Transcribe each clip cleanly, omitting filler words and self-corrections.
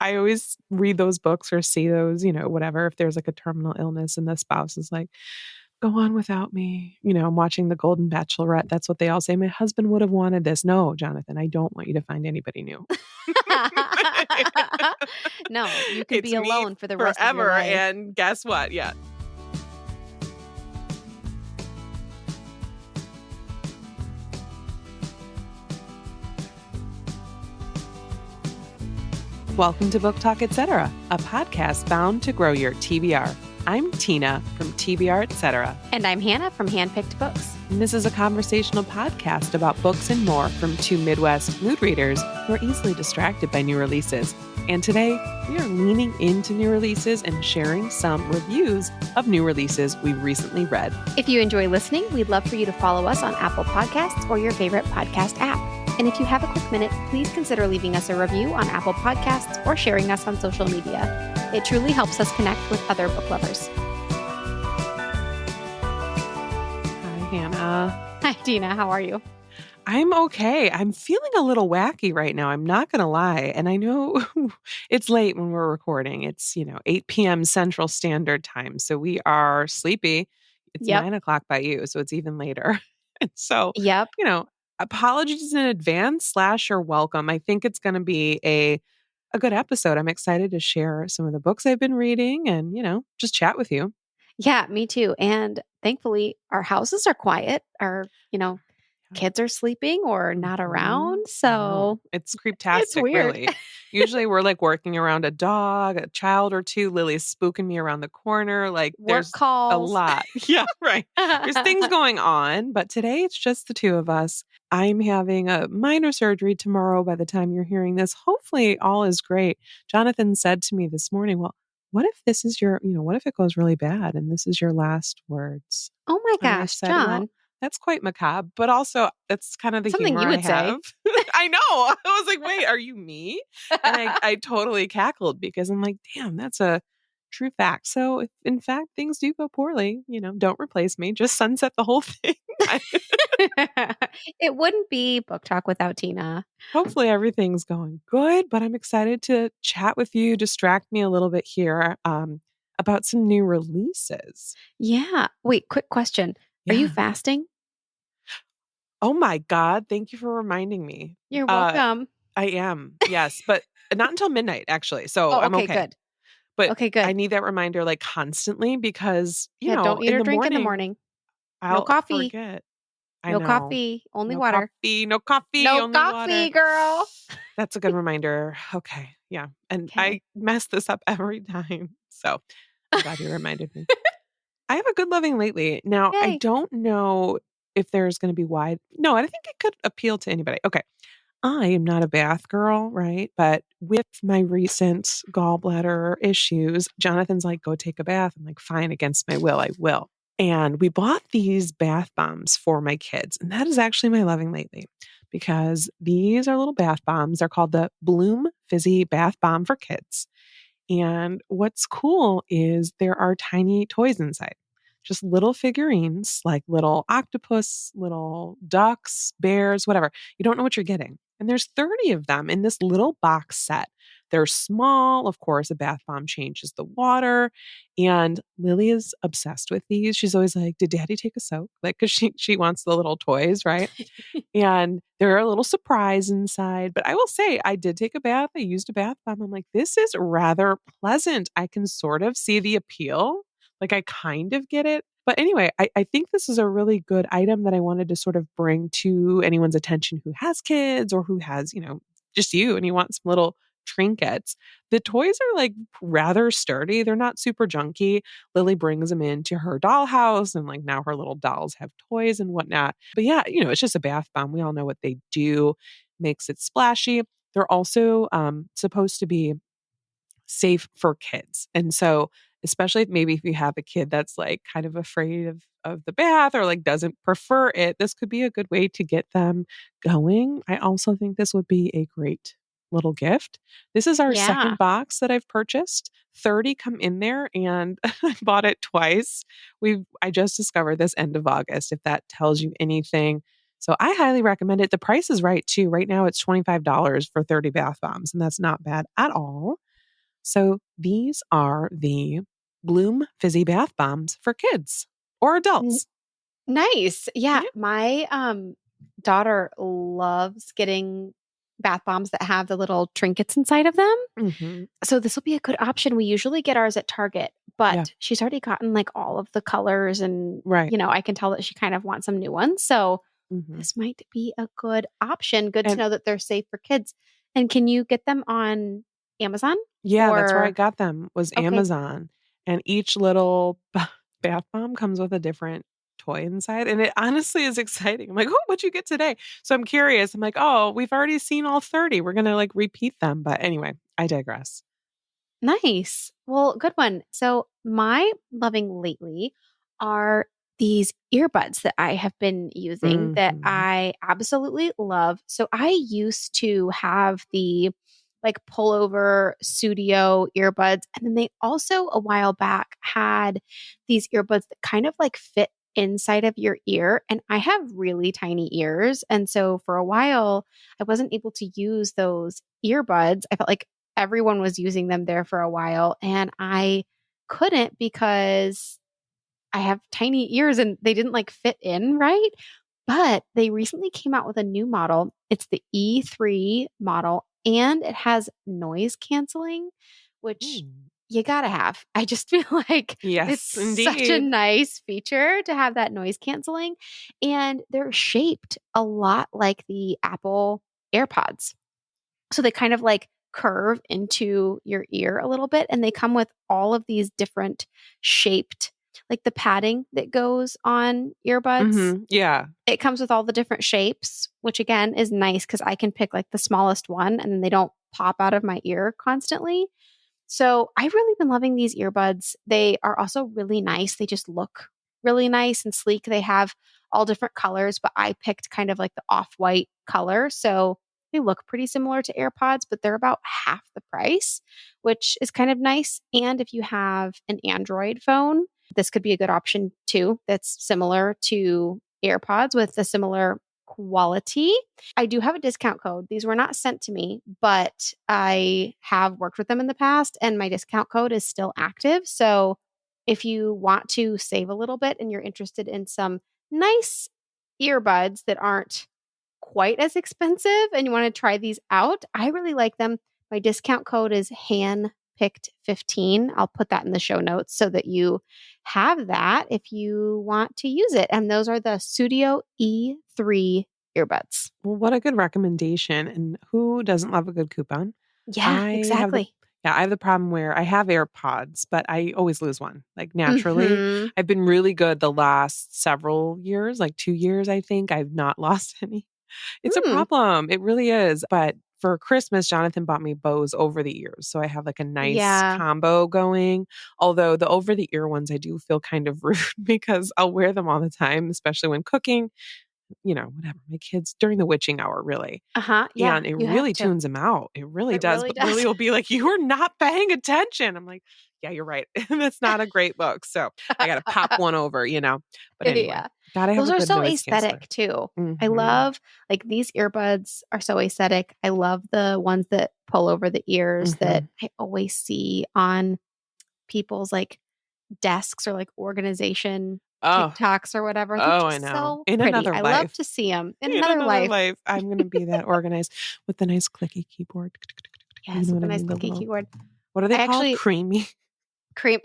I always read those books or see those, whatever, if there's like a terminal illness and the spouse is like, go on without me. I'm watching The Golden Bachelorette. That's what they all say. My husband would have wanted this. No, Jonathan, I don't want you to find anybody new. No, you can It's be me alone for the rest of your forever. life. And guess what? Yeah. Welcome to Book Talk Etc., a podcast bound to grow your TBR. I'm Tina from TBR Etc. And I'm Hannah from Handpicked Books. And this is a conversational podcast about books and more from two Midwest mood readers who are easily distracted by new releases. And today, we are leaning into new releases and sharing some reviews of new releases we've recently read. If you enjoy listening, we'd love for you to follow us on Apple Podcasts or your favorite podcast app. And if you have a quick minute, please consider leaving us a review on Apple Podcasts or sharing us on social media. It truly helps us connect with other book lovers. Hi, Hannah. Hi, Tina. How are you? I'm okay. I'm feeling a little wacky right now. I'm not going to lie. And I know it's late when we're recording. It's, 8 p.m. Central Standard Time. So we are sleepy. It's 9 o'clock by you. So it's even later. And so, apologies in advance / you're welcome. I think it's going to be a good episode. I'm excited to share some of the books I've been reading and, just chat with you. Yeah, me too. And thankfully, our houses are quiet. Our, kids are sleeping or not around. So it's creeptastic, it's weird. Really. Usually we're like working around a dog, a child or two. Lily's spooking me around the corner. Like there's calls. A lot. Yeah, right. There's things going on. But today it's just the two of us. I'm having a minor surgery tomorrow by the time you're hearing this. Hopefully all is great. Jonathan said to me this morning, well, what if this is your, what if it goes really bad and this is your last words? Oh my gosh, said, John. well, that's quite macabre, but also that's kind of the something humor you would I have. Say. I know. I was like, wait, are you me? And I totally cackled because I'm like, damn, that's a true fact. So if in fact things do go poorly, don't replace me. Just sunset the whole thing. It wouldn't be Book Talk without Tina. Hopefully everything's going good, but I'm excited to chat with you, distract me a little bit here about some new releases. Yeah. Wait, quick question. Are you fasting? Oh my God. Thank you for reminding me. You're welcome. I am. Yes. But not until midnight, actually. So I'm okay. Good. But okay, good. I need that reminder like constantly because, don't eat or drink in the morning. I'll no coffee. Forget. No coffee. Only water. No coffee. No only coffee, water. Girl. That's a good reminder. Okay. Yeah. And I mess this up every time. So I'm glad you reminded me. I have a good living lately. Now, Yay. I don't know if there's going to be wide. No, I think it could appeal to anybody. Okay. I am not a bath girl, right? But with my recent gallbladder issues, Jonathan's like, go take a bath. I'm like, fine, against my will, I will. And we bought these bath bombs for my kids. And that is actually my loving lately because these are little bath bombs. They're called the Bloom Fizzy Bath Bomb for Kids. And what's cool is there are tiny toys inside, just little figurines, like little octopus, little ducks, bears, whatever. You don't know what you're getting. And there's 30 of them in this little box set. They're small. Of course, a bath bomb changes the water. And Lily is obsessed with these. She's always like, did Daddy take a soak? Like, because she wants the little toys, right? And they're a little surprise inside. But I will say, I did take a bath. I used a bath bomb. I'm like, this is rather pleasant. I can sort of see the appeal. Like, I kind of get it. But anyway, I think this is a really good item that I wanted to sort of bring to anyone's attention who has kids or who has, just you and you want some little trinkets. The toys are like rather sturdy. They're not super junky. Lily brings them into her dollhouse and like now her little dolls have toys and whatnot. But yeah, it's just a bath bomb. We all know what they do. Makes it splashy. They're also supposed to be safe for kids. And so especially maybe if you have a kid that's like kind of afraid of the bath or like doesn't prefer it, this could be a good way to get them going. I also think this would be a great little gift. This is our second box that I've purchased. 30 come in there and I bought it twice. I just discovered this end of August, if that tells you anything. So I highly recommend it. The price is right too. Right now it's $25 for 30 bath bombs and that's not bad at all. So these are the Bloom Fizzy Bath Bombs for kids or N- adults. Nice. Yeah, Yeah. my daughter loves getting bath bombs that have the little trinkets inside of them. Hmm. So this will be a good option. We usually get ours at Target, Yeah. but she's already gotten like all of the colors and Right. I can tell that she kind of wants some new ones. So Hmm. this might be a good option. Good to And know that they're safe for kids. And can you get them on Amazon yeah, that's where I or got them was okay, Amazon. And each little bath bomb comes with a different toy inside. And it honestly is exciting. I'm like, oh, what'd you get today? So I'm curious. I'm like, oh, we've already seen all 30. We're gonna like repeat them. But anyway, I digress. nice. Well, good one. So, my loving lately are these earbuds that I have been using that Hmm. I absolutely love. So, I used to have the like pullover studio earbuds. And then they also a while back had these earbuds that kind of like fit inside of your ear. And I have really tiny ears. And so, for a while, I wasn't able to use those earbuds. I felt like everyone was using them there for a while and I couldn't because I have tiny ears and they didn't like fit in right. But they recently came out with a new model. It's the E3 model and it has noise canceling, which Mm. you gotta have. I just feel like it's Yes, such a indeed. nice feature to have that noise canceling. And they're shaped a lot like the Apple AirPods. So they kind of like curve into your ear a little bit and they come with all of these different shaped like the padding that goes on earbuds. Yeah. It comes with all the different shapes, which again is nice cuz I can pick like the smallest one and then they don't pop out of my ear constantly. So I've really been loving these earbuds. They are also really nice. They just look really nice and sleek. They have all different colors, but I picked kind of like the off-white color. So they look pretty similar to AirPods, but they're about half the price, which is kind of nice. And if you have an Android phone, this could be a good option too. That's similar to AirPods with a similar quality. I do have a discount code. These were not sent to me, but I have worked with them in the past and my discount code is still active. So if you want to save a little bit and you're interested in some nice earbuds that aren't quite as expensive and you want to try these out, I really like them. My discount code is handpicked15. I'll put that in the show notes so that you have that if you want to use it. And those are the Studio E3 earbuds. Well, what a good recommendation. And who doesn't love a good coupon? Yeah, I have the exactly. yeah, I have the problem where I have AirPods, but I always lose one. Like naturally, Mhm. I've been really good the last several years, like 2 years I think. I've not lost any. It's a Mm. problem. It really is. But for Christmas, Jonathan bought me Bose over the ears. So I have like a nice Yeah. combo going. Although the over the ear ones, I do feel kind of rude because I'll wear them all the time, especially when cooking, whatever, my kids during the witching hour, really. Uh-huh. Yeah, And it you have really to. tunes them out. It really It does. really But Lily does. will be like, "You are not paying attention." I'm like, "Yeah, you're right." And that's not a great look. So I got to pop one over. But anyway, Yeah. got to have Those a are good so noise canceller. aesthetic too. I Hmm. love like these earbuds are so aesthetic. I love the ones that pull over the ears that Hmm. I always see on people's like desks or like organization Oh, TikToks or whatever. They're oh, I just know. so In pretty. another I love life. to see them in In another another life. life, I'm going to be that organized with the nice clicky keyboard. You Yes, know with what a I nice mean? The clicky little, keyboard. what are they I called? actually Creamy. cream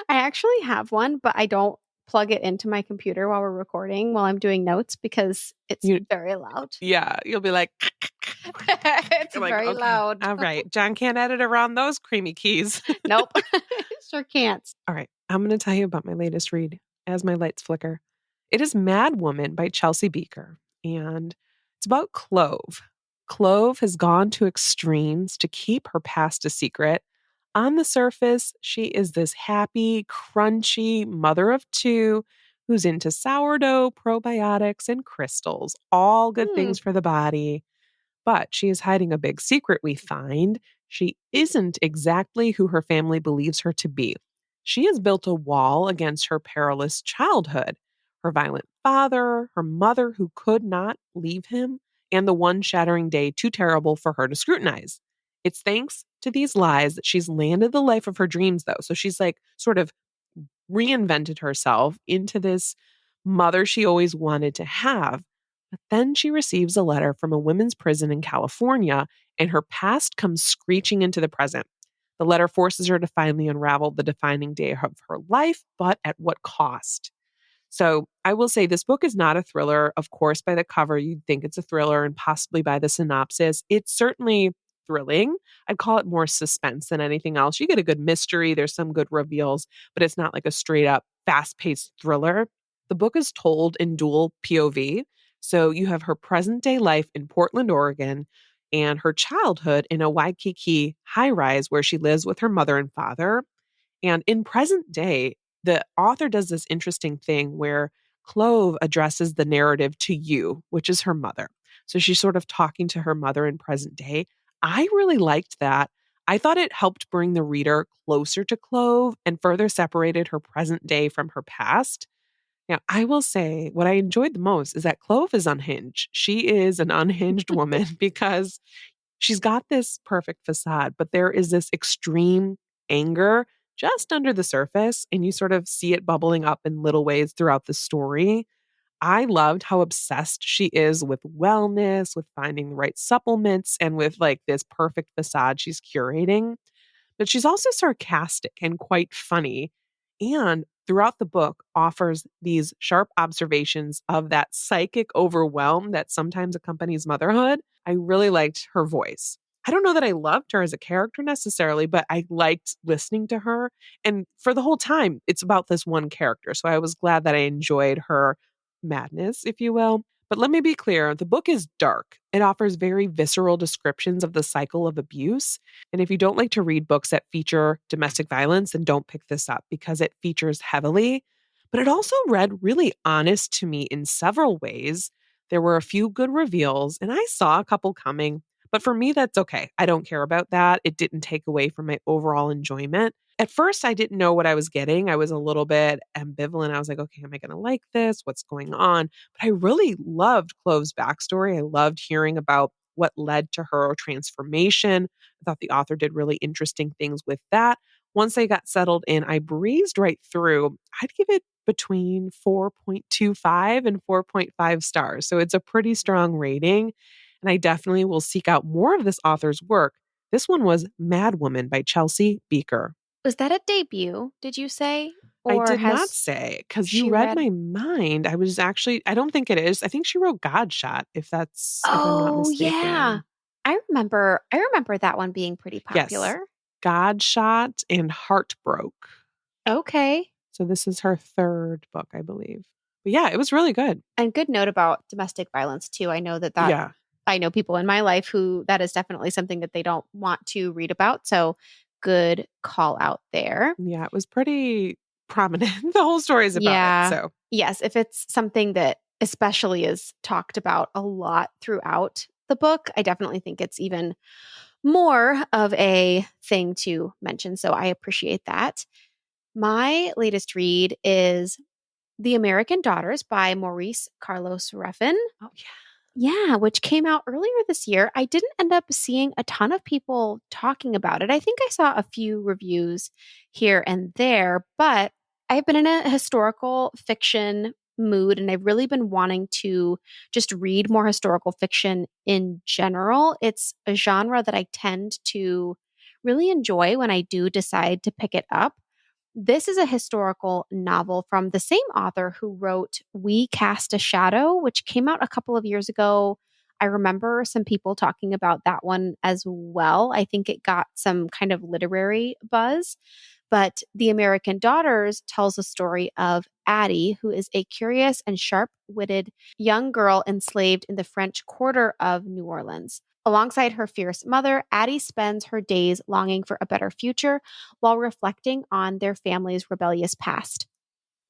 I actually have one, but I don't plug it into my computer while we're recording while I'm doing notes because it's You, very loud. yeah, you'll be like, It's you're like, very okay, loud. all right. John can't edit around those creamy keys. Nope. Sure can't. All right, I'm going to tell you about my latest read as my lights flicker. It is Mad Woman by Chelsea Beaker, and it's about Clove. Clove has gone to extremes to keep her past a secret. On the surface, she is this happy, crunchy mother of two who's into sourdough, probiotics, and crystals, all good Hmm. things for the body. But she is hiding a big secret, we find. She isn't exactly who her family believes her to be. She has built a wall against her perilous childhood, her violent father, her mother who could not leave him, and the one shattering day too terrible for her to scrutinize. It's thanks to these lies that she's landed the life of her dreams, though. So she's like sort of reinvented herself into this mother she always wanted to have. But then she receives a letter from a women's prison in California, and her past comes screeching into the present. The letter forces her to finally unravel the defining day of her life, but at what cost? So I will say this book is not a thriller. Of course, by the cover, you'd think it's a thriller, and possibly by the synopsis. It's certainly thrilling. I'd call it more suspense than anything else. You get a good mystery, there's some good reveals, but it's not like a straight up fast paced thriller. The book is told in dual POV. So you have her present day life in Portland, Oregon, and her childhood in a Waikiki high rise where she lives with her mother and father. And in present day, the author does this interesting thing where Clove addresses the narrative to you, which is her mother. So she's sort of talking to her mother in present day. I really liked that. I thought it helped bring the reader closer to Clove and further separated her present day from her past. Now, I will say what I enjoyed the most is that Clove is unhinged. She is an unhinged woman because she's got this perfect facade, but there is this extreme anger just under the surface, and you sort of see it bubbling up in little ways throughout the story. I loved how obsessed she is with wellness, with finding the right supplements, and with like this perfect facade she's curating. But she's also sarcastic and quite funny. And throughout the book offers these sharp observations of that psychic overwhelm that sometimes accompanies motherhood. I really liked her voice. I don't know that I loved her as a character necessarily, but I liked listening to her. And for the whole time, it's about this one character. So I was glad that I enjoyed her madness, if you will. But let me be clear, the book is dark. It offers very visceral descriptions of the cycle of abuse. And if you don't like to read books that feature domestic violence, then don't pick this up because it features heavily. But it also read really honest to me in several ways. There were a few good reveals, and I saw a couple coming. But for me, that's okay. I don't care about that. It didn't take away from my overall enjoyment. At first, I didn't know what I was getting. I was a little bit ambivalent. I was like, okay, am I going to like this? What's going on? But I really loved Clove's backstory. I loved hearing about what led to her transformation. I thought the author did really interesting things with that. Once I got settled in, I breezed right through. I'd give it between 4.25 and 4.5 stars. So it's a pretty strong rating. And I definitely will seek out more of this author's work. This one was Mad Woman by Chelsea Beaker. Was that a debut, did you say? I Or did not has say because you she read read? my mind. I was actually, I don't think it is. I think she wrote Godshot, if I'm not Oh, yeah. mistaken. I remember that one being pretty Yes, popular. Godshot and Heartbroke. Okay. So this is her third book, I believe. But yeah, it was really good. And good note about domestic violence too. I know that Yeah. I know people in my life who that is definitely something that they don't want to read about. So good call out there. Yeah, it was pretty prominent. The whole story is about it. Yeah. So Yes, if it's something that especially is talked about a lot throughout the book, I definitely think it's even more of a thing to mention. So I appreciate that. My latest read is The American Daughters by Maurice Carlos Ruffin. oh yeah. Yeah, which came out earlier this year. I didn't end up seeing a ton of people talking about it. I think I saw a few reviews here and there, but I've been in a historical fiction mood and I've really been wanting to just read more historical fiction in general. It's a genre that I tend to really enjoy when I do decide to pick it up. This is a historical novel from the same author who wrote We Cast a Shadow, which came out a couple of years ago. I remember some people talking about that one as well. I think it got some kind of literary buzz. But The American Daughters tells a story of Addie, who is a curious and sharp witted young girl enslaved in the French Quarter of New Orleans. Alongside her fierce mother, Addie spends her days longing for a better future while reflecting on their family's rebellious past.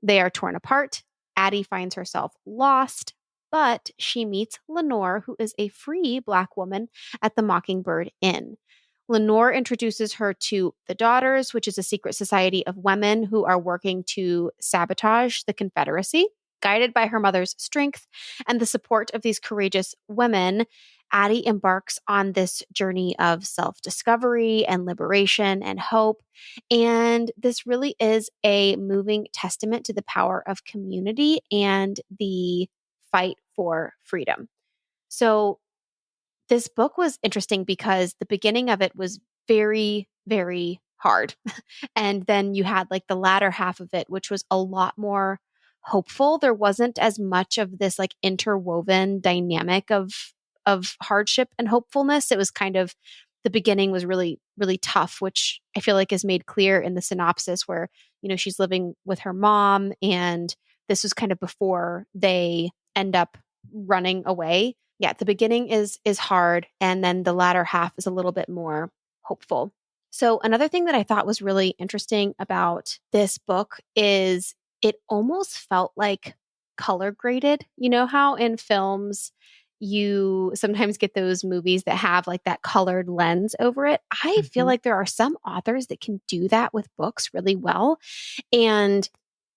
They are torn apart. Addie finds herself lost, but she meets Lenore, who is a free Black woman at the Mockingbird Inn. Lenore introduces her to the Daughters, which is a secret society of women who are working to sabotage the Confederacy. Guided by her mother's strength and the support of these courageous women, Addie embarks on this journey of self-discovery and liberation and hope. And this really is a moving testament to the power of community and the fight for freedom. So this book was interesting because the beginning of it was very, very hard. And then you had like the latter half of it, which was a lot more hopeful. There wasn't as much of this like interwoven dynamic of hardship and hopefulness. It was kind of the beginning was really, really tough, which I feel like is made clear in the synopsis where, she's living with her mom and this was kind of before they end up running away. Yeah, the beginning is hard and then the latter half is a little bit more hopeful. So another thing that I thought was really interesting about this book is it almost felt like color graded. You know how in films you sometimes get those movies that have like that colored lens over it? I feel Mhm. like there are some authors that can do that with books really well. And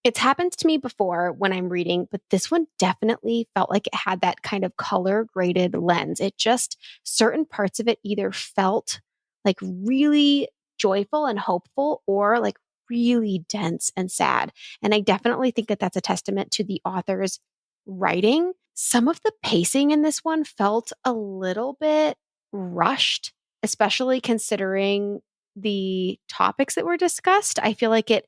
it's happened to me before when I'm reading, but this one definitely felt like it had that kind of color graded lens. It just, certain parts of it either felt like really joyful and hopeful or like really dense and sad. And I definitely think that that's a testament to the author's writing. Some of the pacing in this one felt a little bit rushed, especially considering the topics that were discussed. I feel like it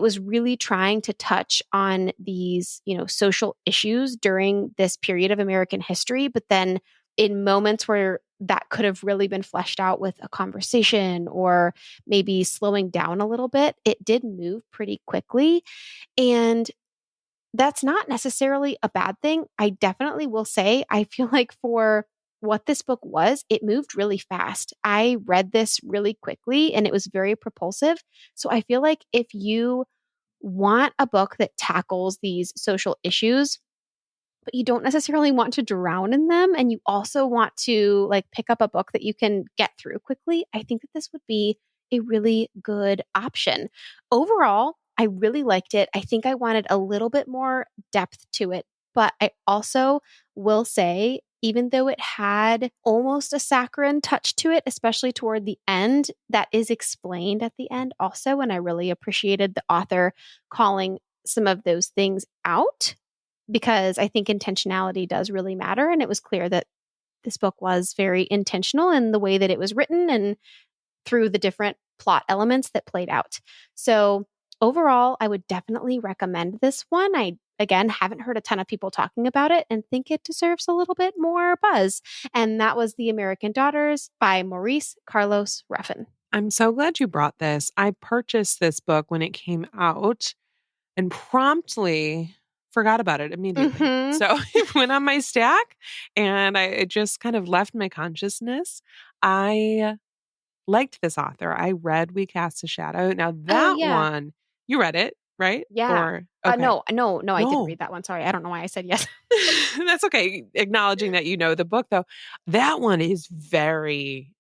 was really trying to touch on these, social issues during this period of American history, but then in moments where that could have really been fleshed out with a conversation or maybe slowing down a little bit, it did move pretty quickly. And that's not necessarily a bad thing. I definitely will say, I feel like for what this book was, it moved really fast. I read this really quickly and it was very propulsive. So I feel like if you want a book that tackles these social issues, but you don't necessarily want to drown in them and you also want to like pick up a book that you can get through quickly, I think that this would be a really good option. Overall, I really liked it. I think I wanted a little bit more depth to it, but I also will say even though it had almost a saccharine touch to it, especially toward the end, that is explained at the end also. And I really appreciated the author calling some of those things out because I think intentionality does really matter. And it was clear that this book was very intentional in the way that it was written and through the different plot elements that played out. So overall, I would definitely recommend this one. I, again, haven't heard a ton of people talking about it and think it deserves a little bit more buzz. And that was The American Daughters by Maurice Carlos Ruffin. I'm so glad you brought this. I purchased this book when it came out and promptly forgot about it immediately. Mm-hmm. So it went on my stack and it just kind of left my consciousness. I liked this author. I read We Cast a Shadow. Now Oh, that yeah. one, you read it, right? Yeah. Or okay. No, I didn't No. read that one. Sorry. I don't know why I said yes. That's okay. Acknowledging that you know the book though. That one is very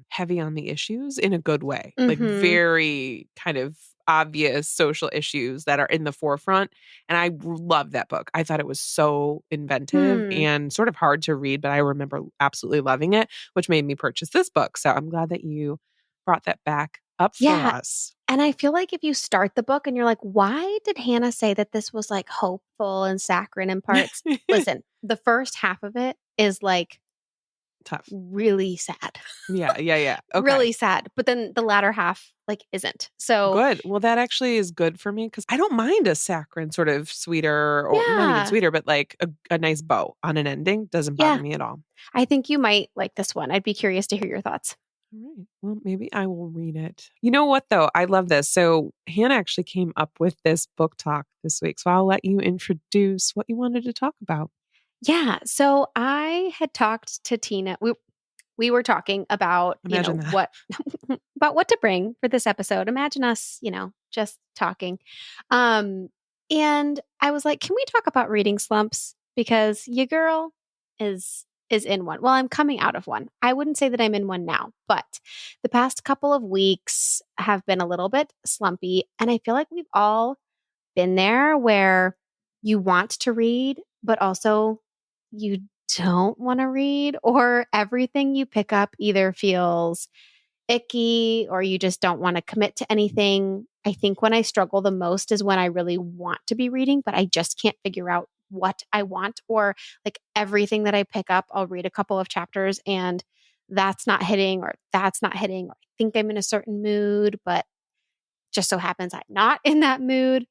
heavy on the issues in a good way. Like Mm-hmm. very kind of obvious social issues that are in the forefront. And I love that book. I thought it was so inventive Hmm. and sort of hard to read, but I remember absolutely loving it, which made me purchase this book. So I'm glad that you brought that back up for Yeah. us. And I feel like if you start the book and you're like, why did Hannah say that this was like hopeful and saccharine in parts? Listen, the first half of it is like Tough. really sad, Yeah, yeah, yeah. Okay. really sad. But then the latter half like isn't. So Good. Well, that actually is good for me because I don't mind a saccharine sort of sweeter, or not even yeah, sweeter, but like a nice bow on an ending doesn't bother yeah, me at all. I think you might like this one. I'd be curious to hear your thoughts. All right. Well, maybe I will read it. You know what, though? I love this. So, Hannah actually came up with this book talk this week. So, I'll let you introduce what you wanted to talk about. Yeah. So I had talked to Tina. We were talking about, Imagine that. what about what to bring for this episode. Imagine us, just talking. Um and I was like, "Can we talk about reading slumps because your girl is in one." Well, I'm coming out of one. I wouldn't say that I'm in one now, but the past couple of weeks have been a little bit slumpy, and I feel like we've all been there where you want to read, but also you don't want to read, or everything you pick up either feels icky or you just don't want to commit to anything. I think when I struggle the most is when I really want to be reading, but I just can't figure out what I want, or like everything that I pick up, I'll read a couple of chapters and that's not hitting, or that's not hitting, or I think I'm in a certain mood, but just so happens I'm not in that mood.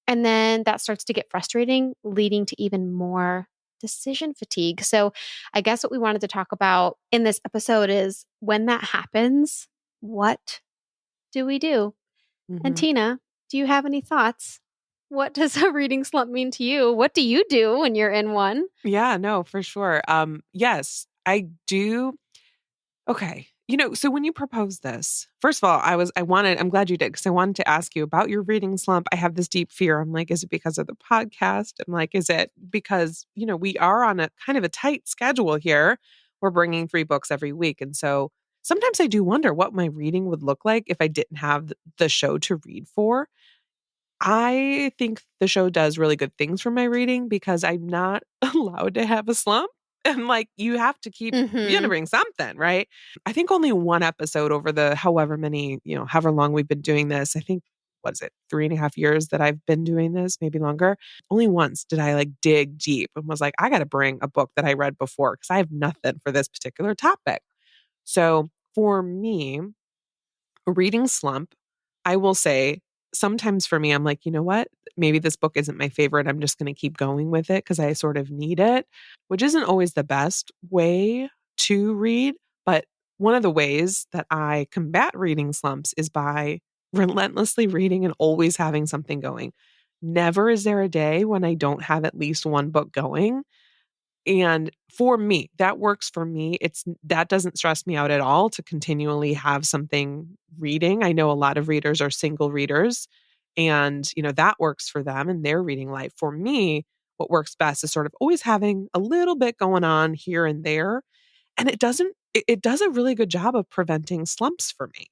And then that starts to get frustrating, leading to even more decision fatigue. So, I guess what we wanted to talk about in this episode is when that happens, what do we do? And Hmm. Tina, do you have any thoughts? What does a reading slump mean to you? What do you do when you're in one? Yeah, no, for sure. Yes, I do. Okay. So when you proposed this, first of all, I'm glad you did because I wanted to ask you about your reading slump. I have this deep fear. I'm like, is it because of the podcast? I'm like, is it because, we are on a kind of a tight schedule here. We're bringing 3 books every week. And so sometimes I do wonder what my reading would look like if I didn't have the show to read for. I think the show does really good things for my reading because I'm not allowed to have a slump. And like you have to you got to Mhm. bring something, right? I think only one episode over the however many, however long we've been doing this. I think, what is it, 3.5 years that I've been doing this, maybe longer. Only once did I like dig deep and was like, I got to bring a book that I read before because I have nothing for this particular topic. So for me, a reading slump, I will say sometimes for me, I'm like, you know what? Maybe this book isn't my favorite. I'm just going to keep going with it because I sort of need it, which isn't always the best way to read. But one of the ways that I combat reading slumps is by relentlessly reading and always having something going. Never is there a day when I don't have at least one book going. And for me, that works for me. That doesn't stress me out at all to continually have something reading. I know a lot of readers are single readers and, that works for them in their reading life. For me, what works best is sort of always having a little bit going on here and there. And it does a really good job of preventing slumps for me.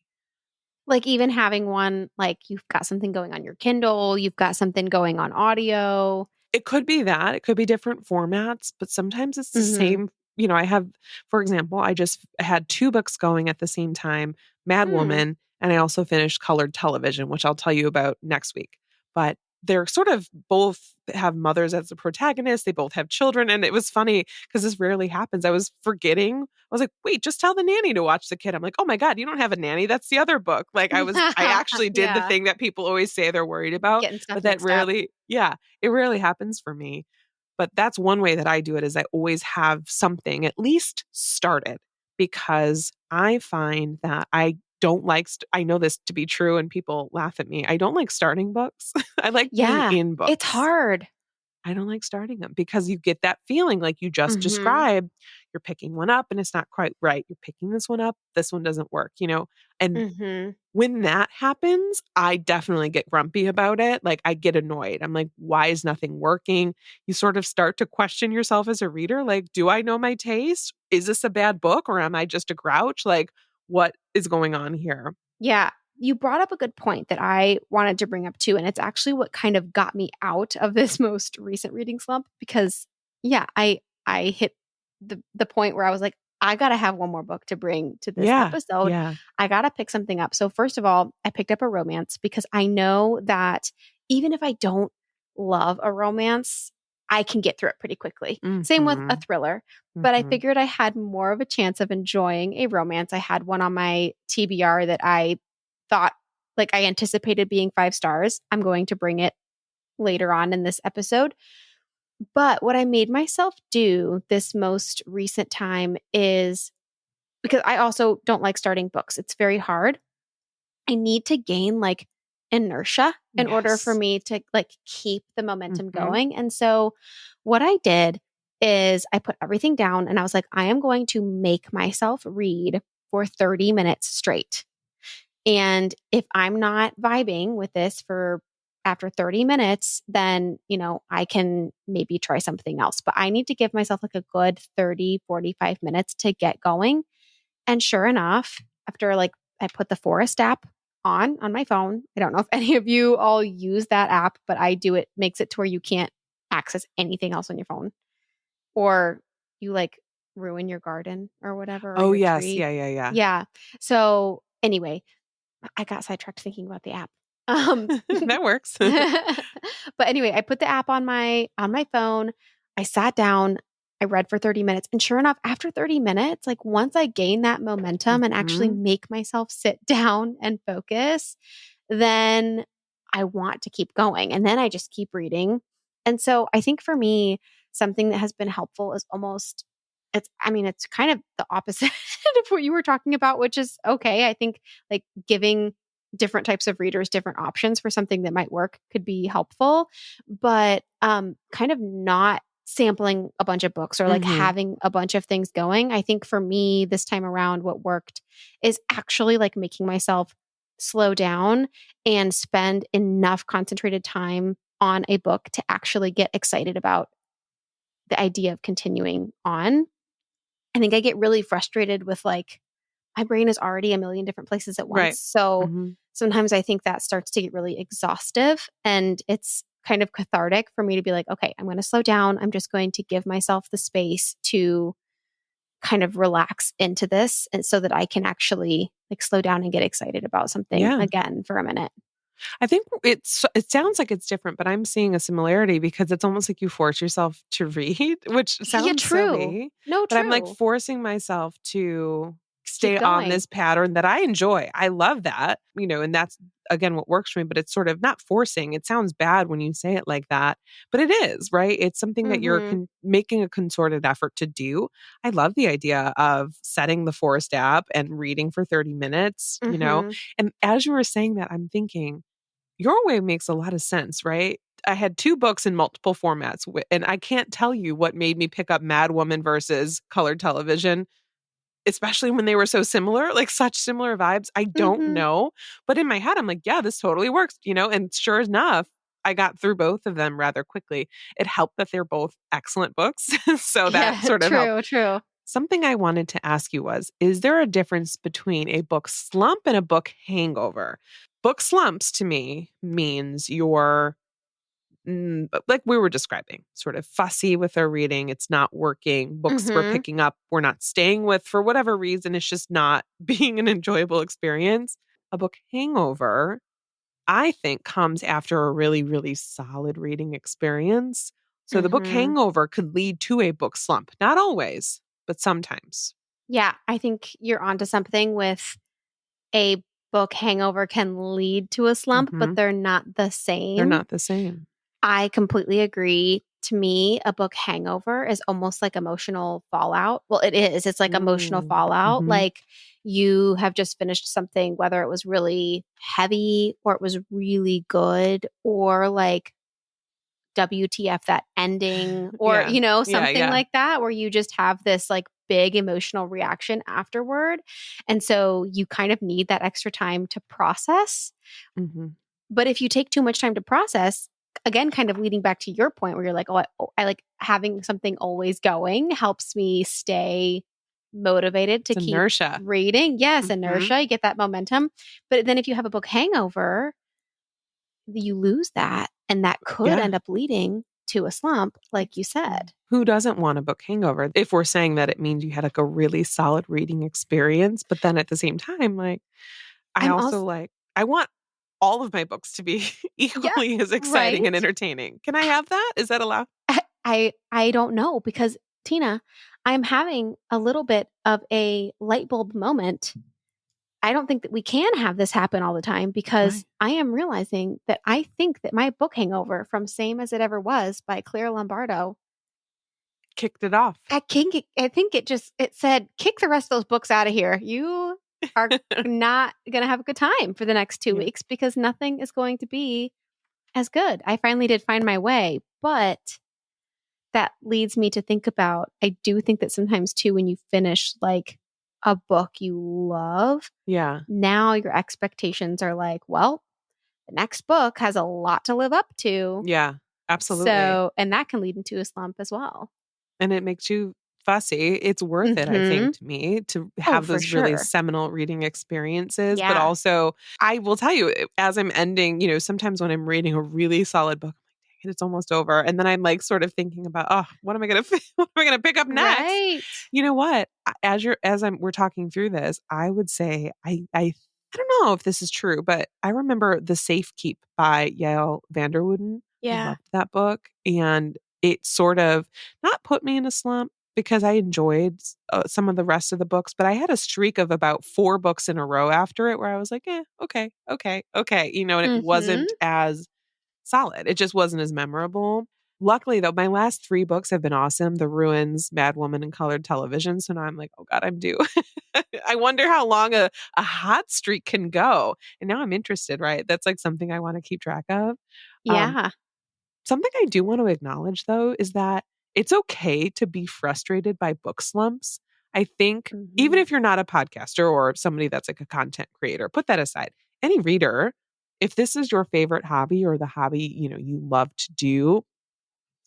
Like even having one, like you've got something going on your Kindle, you've got something going on audio. It could be that. It could be different formats, but sometimes it's the Mhm. same. I have, for example, I just had 2 books going at the same time, Mad Hmm. Woman, and I also finished Colored Television, which I'll tell you about next week. But they're sort of both have mothers as the protagonists. They both have children. And it was funny because this rarely happens. I was forgetting. I was like, wait, just tell the nanny to watch the kid. I'm like, oh my God, you don't have a nanny. That's the other book. Like I actually did the Yeah, thing that people always say they're worried about, getting stuff but that mixed up. rarely, yeah, it rarely happens for me. But that's one way that I do it is I always have something at least started because I find that I don't like I know this to be true and people laugh at me. I don't like starting books. I like being Yeah, in it's books. hard. I don't like starting them because you get that feeling like you just Mhm. described. You're picking one up and it's not quite right. You're picking this one up, this one doesn't work. And Mhm. when that happens, I definitely get grumpy about it. Like I get annoyed. I'm like, why is nothing working? You sort of start to question yourself as a reader. Like, do I know my taste? Is this a bad book or am I just a grouch? Like, what is going on here? Yeah, you brought up a good point that I wanted to bring up too, and it's actually what kind of got me out of this most recent reading slump because yeah, I hit the point where I was like, I got to have one more book to bring to this Yeah. episode. Yeah. I got to pick something up. So first of all, I picked up a romance because I know that even if I don't love a romance, I can get through it pretty quickly. Same with a Mm-hmm. thriller, but I Mm-hmm. figured I had more of a chance of enjoying a romance. I had one on my TBR that I thought, like, I anticipated being 5 stars. I'm going to bring it later on in this episode. But what I made myself do this most recent time is because I also don't like starting books, it's very hard. I need to gain like inertia in order for Yes. me to like keep the momentum Mm-hmm. going. And so what I did is I put everything down and I was like, I am going to make myself read for 30 minutes straight. And if I'm not vibing with this for after 30 minutes, then, I can maybe try something else. But I need to give myself like a good 30, 45 minutes to get going. And sure enough, after like I put the Forest app on my phone. I don't know if any of you all use that app, but I do. It makes it to where you can't access anything else on your phone or you like ruin your garden or whatever, or Oh, your yes. tree. Yeah, yeah, yeah. Yeah. So anyway, I got sidetracked thinking about the app. That works. But anyway, I put the app on my phone. I sat down, I read for 30 minutes. And sure enough, after 30 minutes, like once I gain that momentum and actually Mhm. make myself sit down and focus, then I want to keep going. And then I just keep reading. And so I think for me, something that has been helpful is almost I mean, it's kind of the opposite of what you were talking about, which is okay. I think like giving different types of readers different options for something that might work could be helpful, but kind of not sampling a bunch of books or like Mhm. having a bunch of things going. I think for me this time around what worked is actually like making myself slow down and spend enough concentrated time on a book to actually get excited about the idea of continuing on. I think I get really frustrated with like my brain is already a million different places at once. Right. So Mhm. sometimes I think that starts to get really exhaustive, and it's kind of cathartic for me to be like, okay, I'm going to slow down. I'm just going to give myself the space to kind of relax into this and so that I can actually like slow down and get excited about something Yeah. again for a minute. I think it sounds like it's different, but I'm seeing a similarity because it's almost like you force yourself to read, which Yeah, sounds true. silly, No, but I'm like true. forcing myself to Keep stay on going. this pattern that I enjoy. I love that, and that's again what works for me, but it's sort of not forcing. It sounds bad when you say it like that, but it is, right? It's something that you're Mhm. making a concerted effort to do. I love the idea of setting the Forest app and. Reading for 30 minutes. Mhm. And as you were saying that, I'm thinking, your way makes a lot of sense, right? I had 2 books in multiple formats, and I can't tell you what made me pick up Mad Woman versus colored television, especially when they were so similar, like such similar vibes. I don't Mhm. know, but in my head, I'm like, "Yeah, this totally works," and sure enough, I got through both of them rather quickly. It helped that they're both excellent books, so that Yeah, sort of helped. true, true. Something I wanted to ask you was, is there a difference between a book slump and a book hangover? Book slumps to me means you're, like we were describing, sort of fussy with our reading. It's not working. Books we're Mhm. picking up, we're not staying with for whatever reason. It's just not being an enjoyable experience. A book hangover, I think, comes after a really, really solid reading experience. So the book Mhm. hangover could lead to a book slump. Not always, but sometimes. Yeah, I think you're onto something with a book hangover can lead to a slump, but Mhm. they're not the They're same. not the same. I completely agree. To me, a book hangover is almost like emotional fallout. Well, it is. It's like emotional Mm. fallout. Mhm. Like you have just finished something, whether it was really heavy or it was really good, or like WTF that ending, or, Yeah. Yeah, something yeah. like that, where you just have this like big emotional reaction afterward. And so you kind of need that extra time to process. Mhm. But if you take too much time to process, again, kind of leading back to your point where you're like, I like having something always going helps me stay motivated to It's keep inertia. reading. Yes, Mhm. inertia, you get that momentum. But then if you have a book hangover, you lose that. And that could Yeah. end up leading to a slump, like you said. Who doesn't want a book hangover? If we're saying that it means you had like a really solid reading experience, but then at the same time, like I I'm also also, like I want all of my books to be yeah, equally as exciting and right. entertaining. Can I have that? Is that allowed? I don't know because Tina, I'm having a little bit of a light bulb moment. I don't think that we can have this happen all the time because Why? I am realizing that I think that my book hangover from Same as It Ever Was by Claire Lombardo, Kicked it off. I think it said, kick the rest of those books out of here. You are not going to have a good time for the next 2 Yeah. weeks because nothing is going to be as good. I finally did find my way, but that leads me to think about, I do think that sometimes too, when you finish like a book you love, Yeah. now your expectations are like, well, the next book has a lot to live up to. Yeah. Absolutely. So, and that can lead into a slump as well. And it makes you fussy. It's worth it, I Mhm. think, to me to Oh, have for those really sure. seminal reading experiences. But Yeah. also, I will tell you, as I'm ending, sometimes when I'm reading a really solid book, I'm like, it's almost over. And then I'm like sort of thinking about, oh, what am I going to, what am I going to pick up next? Right. You know what? We're talking through this, I would say, I don't know if this is true, but I remember The Safe Keep by Yael Vanderwooden. I Yeah. loved that book. And it sort of not put me in a slump because I enjoyed some of the rest of the books, but I had a streak of about 4 books in a row after it where I was like, okay, okay, okay. And it Mm-hmm. wasn't as solid. It just wasn't as memorable. Luckily, though, my last 3 books have been awesome. The Ruins, Mad Woman, and Colored Television. So now I'm like, oh God, I'm due. I wonder how long a hot streak can go. And now I'm interested, right? That's like something I want to keep track of. Um, Yeah. Something I do want to acknowledge, though, is that it's okay to be frustrated by book slumps. I think even Mm-hmm. if you're not a podcaster or somebody that's like a content creator, put that aside. Any reader, if this is your favorite hobby or the hobby, you love to do,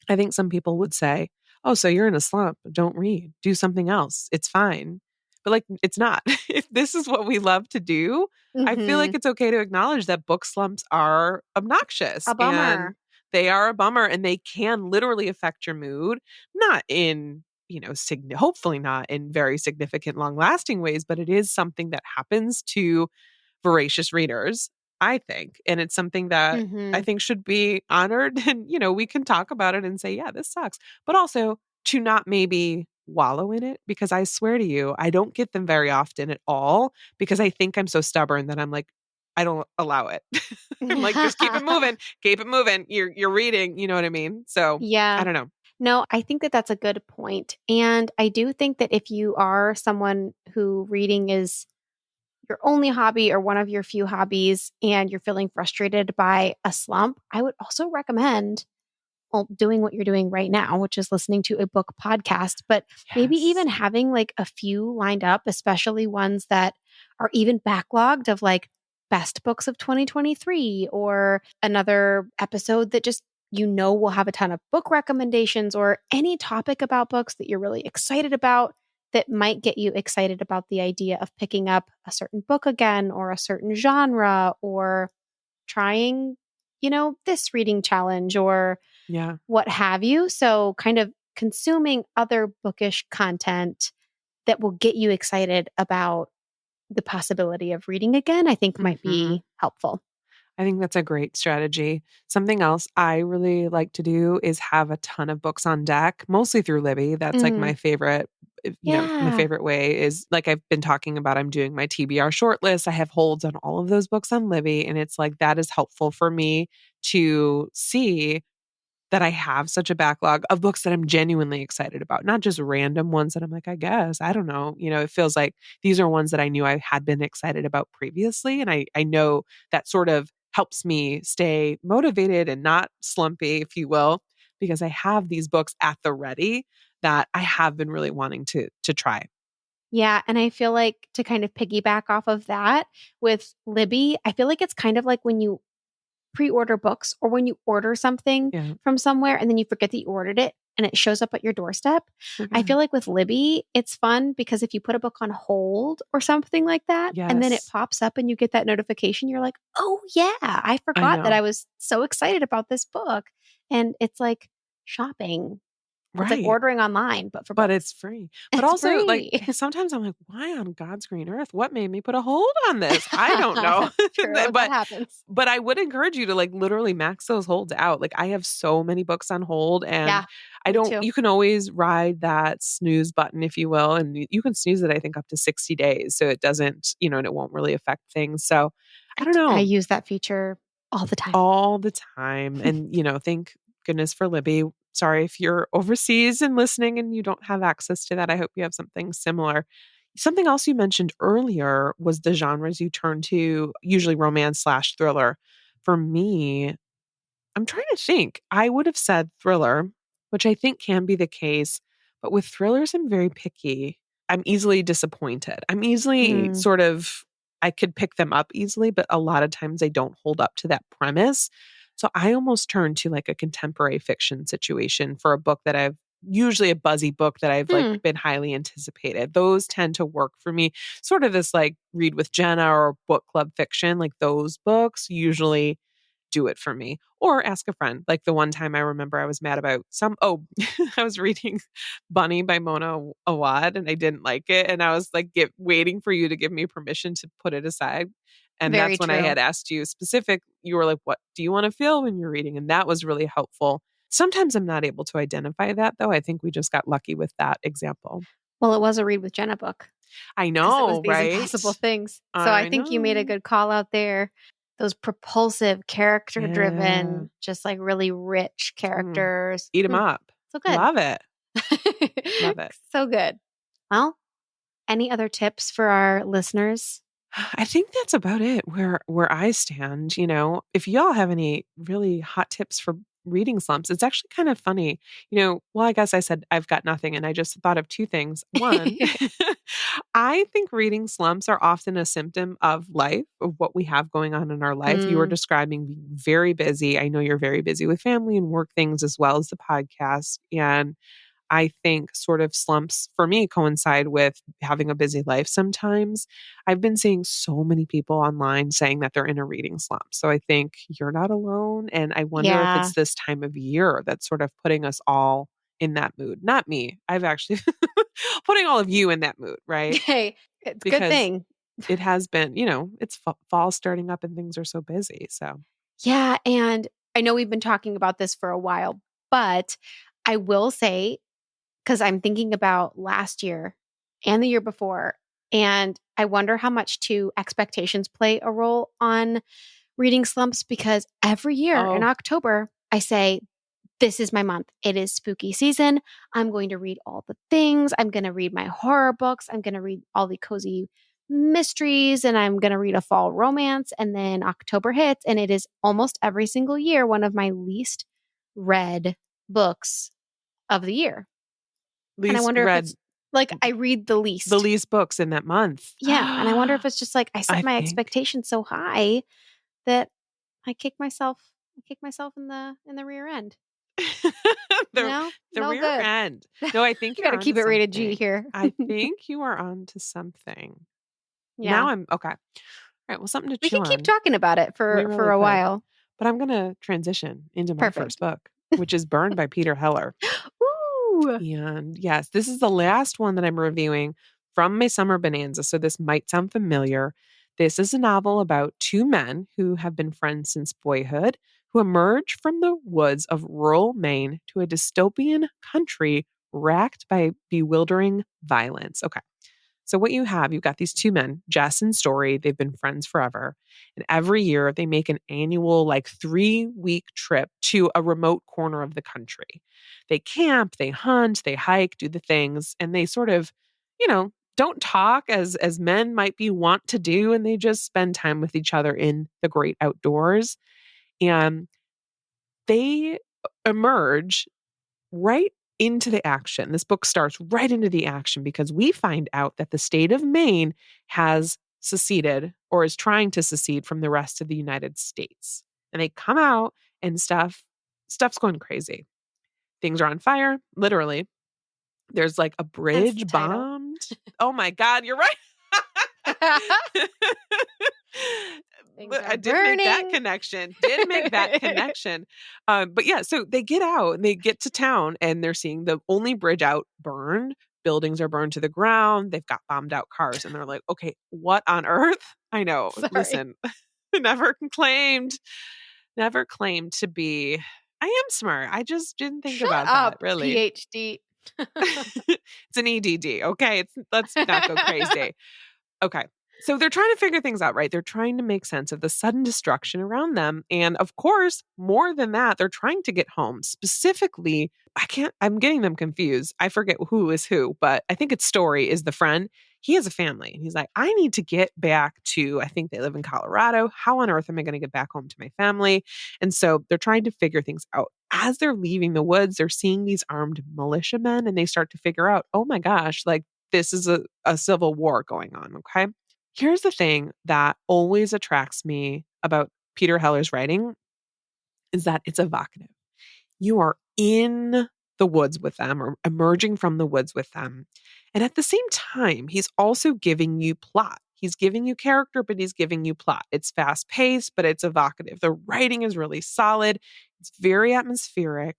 I think some people would say, "Oh, so you're in a slump. Don't read. Do something else. It's fine." But like it's not. If this is what we love to do, I feel Mm-hmm. like it's okay to acknowledge that book slumps are obnoxious A and bummer. they are a bummer and they can literally affect your mood, not in, hopefully not in very significant long-lasting ways, but it is something that happens to voracious readers, I think. And it's something that I Mm-hmm. think should be honored. And, we can talk about it and say, yeah, this sucks. But also to not maybe wallow in it because I swear to you, I don't get them very often at all because I think I'm so stubborn that I'm like, I don't allow it. I'm like, just keep it moving, keep it moving. You're reading, you know what I mean? So I Yeah. don't know. No, I think that that's a good point. And I do think that if you are someone who reading is your only hobby or one of your few hobbies and you're feeling frustrated by a slump, I would also recommend doing what you're doing right now, which is listening to a book podcast, but maybe Yes. even having like a few lined up, especially ones that are even backlogged of like best books of 2023 or another episode that just will have a ton of book recommendations or any topic about books that you're really excited about that might get you excited about the idea of picking up a certain book again or a certain genre or trying, this reading challenge or Yeah. what have you. So, kind of consuming other bookish content that will get you excited about the possibility of reading again, I think might Hmm. be helpful. I think that's a great strategy. Something else I really like to do is have a ton of books on deck, mostly through Libby. That's like Mm, my favorite, my yeah. favorite way is like I've been talking about, I'm doing my TBR shortlist. I have holds on all of those books on Libby. And it's like that is helpful for me to see that I have such a backlog of books that I'm genuinely excited about, not just random ones that I'm like, I guess, I don't know. It feels like these are ones that I knew I had been excited about previously. And I know that sort of helps me stay motivated and not slumpy, if you will, because I have these books at the ready that I have been really wanting to try. Yeah. And I feel like to kind of piggyback off of that with Libby, I feel like it's kind of like when you pre-order books or when you order something Yeah. from somewhere and then you forget that you ordered it and it shows up at your doorstep. I Okay. feel like with Libby, it's fun because if you put a book on hold or something like that, and then it Yes, pops up and you get that notification, you're like, oh yeah, I I forgot that know. I was so excited about this book. And it's like shopping. It's like Right. ordering online, but for But books. it's free. But It's also, like, free. sometimes I'm like, "Why on God's green earth? What made me put a hold on this?" I don't know. That's true. That But happens. but I would encourage you to, like, literally max those holds out. Like, I have so many books on hold, and Yeah, I me don't too. you can always ride that snooze button, if you will, and you can snooze it, I think, up to 60 days, so it doesn't and it won't really affect things. So, I don't I know use that feature all the time. all the time. And, thank goodness for Libby. Sorry if you're overseas and listening and you don't have access to that. I hope you have something similar. Something else you mentioned earlier was the genres you turn to, usually romance/thriller. For me, I'm trying to think. I would have said thriller, which I think can be the case. But with thrillers, I'm very picky. I'm easily disappointed. I'm easily Mm. sort of, I could pick them up easily, but a lot of times they don't hold up to that premise. So I almost turn to like a contemporary fiction situation for a book that I've usually a buzzy book that I've like Hmm. been highly anticipated. Those tend to work for me. Sort of this like read with Jenna or book club fiction, like those books usually do it for me. Or ask a friend. Like the one time I remember I was mad about I was reading Bunny by Mona Awad and I didn't like it. And I was like waiting for you to give me permission to put it aside. And Very that's when I true. had asked you specific, you were like, what do you want to feel when you're reading? And that was really helpful. Sometimes I'm not able to identify that though. I think we just got lucky with that example. Well, it was a Read with Jenna book I because it was know, These right? Impossible Things. So I I think you made a know. good call out there. Those propulsive, character Yeah. driven, just like really rich Mm. characters. Eat them up. So good. Love it. Love it. So good. Well, any other tips for our listeners? I think that's about it where I stand, you know. If y'all have any really hot tips for reading slumps, it's actually kind of funny. Well, I guess I said I've got nothing and I just thought of two things. One, I think reading slumps are often a symptom of life, of what we have going on in our life. You were Mm, describing being very busy. I know you're very busy with family and work things as well as the podcast. And I think sort of slumps for me coincide with having a busy life sometimes. I've been seeing so many people online saying that they're in a reading slump. So I think you're not alone. And I wonder if yeah. it's this time of year that's sort of putting us all in that mood. Not me. I've actually putting all of you in that mood, right? Hey, it's a good Because thing. it has been, it's fall starting up and things are so busy. So, Yeah. And I know we've been talking about this for a while, but I will say, because I'm thinking about last year and the year before, and I wonder how much too expectations play a role on reading slumps because every year in oh, October, I say, this is my month. It is spooky season. I'm going to read all the things. I'm going to read my horror books. I'm going to read all the cozy mysteries and I'm going to read a fall romance. And then October hits, and it is almost every single year one of my least read books of the year. And I least wonder if read it's like I read the the least. least books in that month. Yeah. And I wonder if it's just like I set I my think expectations so high that I kick myself in the rear end. the the No rear good. end. No, I think We you're got to onto keep it rated G something. here. I think you are onto something. Yeah. Now I'm okay. All right, well, something to We chew can keep on. talking about it We for really a could. while. But I'm gonna transition into my first Perfect. book, which is Burned by Peter Heller. Ooh. And yes, this is the last one that I'm reviewing from my summer bonanza. So this might sound familiar. This is a novel about two men who have been friends since boyhood, who emerge from the woods of rural Maine to a dystopian country racked by bewildering violence. Okay. So what you've got these two men, Jess and Story, they've been friends forever. And every year they make an annual like 3-week trip to a remote corner of the country. They camp, they hunt, they hike, do the things, and they sort of, don't talk as men might be wont to do, and they just spend time with each other in the great outdoors. And they emerge right into the action. This book starts right into the action because we find out that the state of Maine has seceded or is trying to secede from the rest of the United States. And they come out and stuff's going crazy. Things are on fire, literally. There's like a Hence the bridge title. bombed. Oh my God, you're right. Things But are I did make that burning. connection. Did make that connection. But yeah, so they get out and they get to town and they're seeing the only bridge out burned. Buildings are burned to the ground. They've got bombed out cars. And they're like, okay, what on earth? I know. Sorry. Listen, never claimed, never claimed to be. I am smart. I just didn't think Shut about that, up, really. PhD. It's an EDD. Okay. Let's not go crazy. Okay. So they're trying to figure things out, right? They're trying to make sense of the sudden destruction around them. And of course, more than that, they're trying to get home. Specifically, I'm getting them confused. I forget who is who, but I think it's Story is the friend. He has a family. And he's like, I need to get back to, I think they live in Colorado. How on earth am I going to get back home to my family? And so they're trying to figure things out. As they're leaving the woods, they're seeing these armed militiamen and they start to figure out, oh my gosh, like this is a civil war going on. Okay. Here's the thing that always attracts me about Peter Heller's writing is that it's evocative. You are in the woods with them or emerging from the woods with them. And at the same time, he's also giving you plot. He's giving you character, but he's giving you plot. It's fast paced, but it's evocative. The writing is really solid. It's very atmospheric.